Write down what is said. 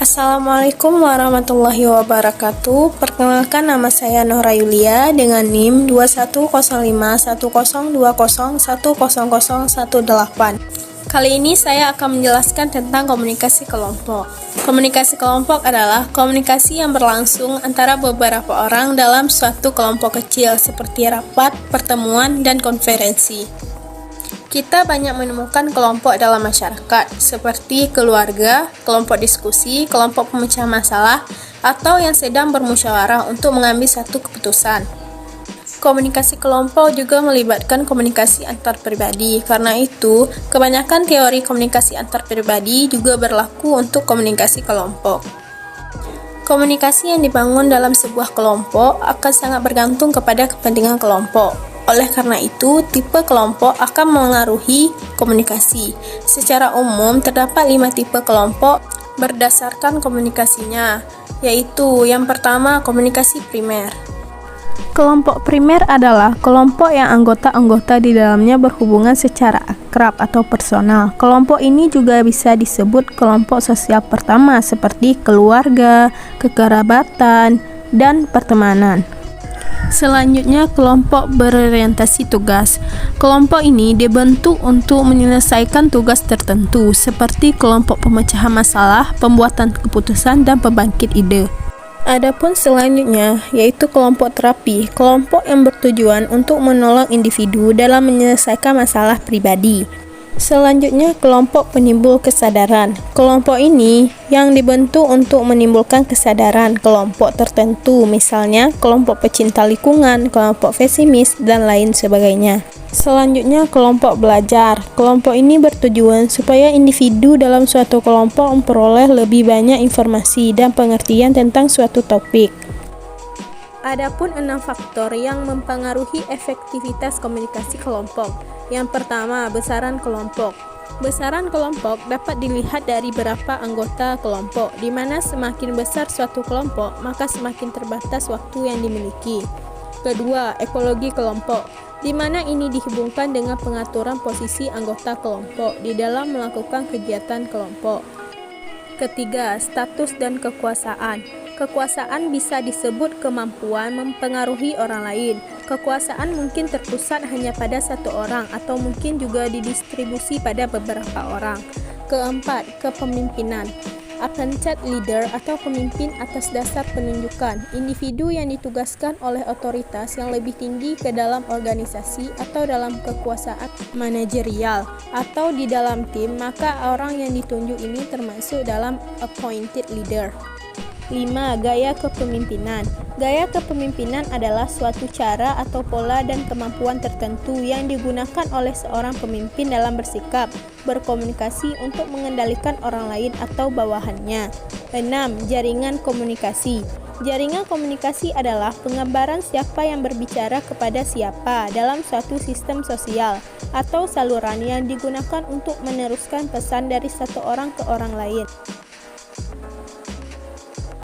Assalamualaikum warahmatullahi wabarakatuh. Perkenalkan, nama saya Nora Yulia dengan NIM 21051020101018. Kali ini saya akan menjelaskan tentang komunikasi kelompok. Komunikasi kelompok adalah komunikasi yang berlangsung antara beberapa orang dalam suatu kelompok kecil seperti rapat, pertemuan, dan konferensi. Kita banyak menemukan kelompok dalam masyarakat, seperti keluarga, kelompok diskusi, kelompok pemecah masalah, atau yang sedang bermusyawarah untuk mengambil satu keputusan. Komunikasi kelompok juga melibatkan komunikasi antar pribadi. Karena itu, kebanyakan teori komunikasi antar pribadi juga berlaku untuk komunikasi kelompok. Komunikasi yang dibangun dalam sebuah kelompok akan sangat bergantung kepada kepentingan kelompok. Oleh karena itu, tipe kelompok akan mengaruhi komunikasi. Secara umum, terdapat 5 tipe kelompok berdasarkan komunikasinya, yaitu yang pertama, komunikasi primer. Kelompok primer adalah kelompok yang anggota-anggota di dalamnya berhubungan secara akrab atau personal. Kelompok ini juga bisa disebut kelompok sosial pertama seperti keluarga, kekerabatan, dan pertemanan. Selanjutnya, kelompok berorientasi tugas. Kelompok ini dibentuk untuk menyelesaikan tugas tertentu, seperti kelompok pemecahan masalah, pembuatan keputusan, dan pembangkit ide. Adapun selanjutnya, yaitu kelompok terapi, kelompok yang bertujuan untuk menolong individu dalam menyelesaikan masalah pribadi. Selanjutnya, kelompok penimbul kesadaran. Kelompok ini yang dibentuk untuk menimbulkan kesadaran kelompok tertentu, misalnya kelompok pecinta lingkungan, kelompok pesimis, dan lain sebagainya. Selanjutnya, kelompok belajar. Kelompok ini bertujuan supaya individu dalam suatu kelompok memperoleh lebih banyak informasi dan pengertian tentang suatu topik. Adapun 6 faktor yang mempengaruhi efektivitas komunikasi kelompok. Yang pertama, besaran kelompok. Besaran kelompok dapat dilihat dari berapa anggota kelompok, di mana semakin besar suatu kelompok, maka semakin terbatas waktu yang dimiliki. Kedua, ekologi kelompok, di mana ini dihubungkan dengan pengaturan posisi anggota kelompok di dalam melakukan kegiatan kelompok. Ketiga, status dan kekuasaan. Kekuasaan bisa disebut kemampuan mempengaruhi orang lain. Kekuasaan mungkin terpusat hanya pada satu orang atau mungkin juga didistribusi pada beberapa orang. Keempat, kepemimpinan. Appointed leader atau pemimpin atas dasar penunjukan. Individu yang ditugaskan oleh otoritas yang lebih tinggi ke dalam organisasi atau dalam kekuasaan manajerial atau di dalam tim, maka orang yang ditunjuk ini termasuk dalam appointed leader. 5. Gaya kepemimpinan. Gaya kepemimpinan adalah suatu cara atau pola dan kemampuan tertentu yang digunakan oleh seorang pemimpin dalam bersikap, berkomunikasi untuk mengendalikan orang lain atau bawahannya. 6. Jaringan komunikasi. Jaringan komunikasi adalah penggambaran siapa yang berbicara kepada siapa dalam suatu sistem sosial atau saluran yang digunakan untuk meneruskan pesan dari satu orang ke orang lain.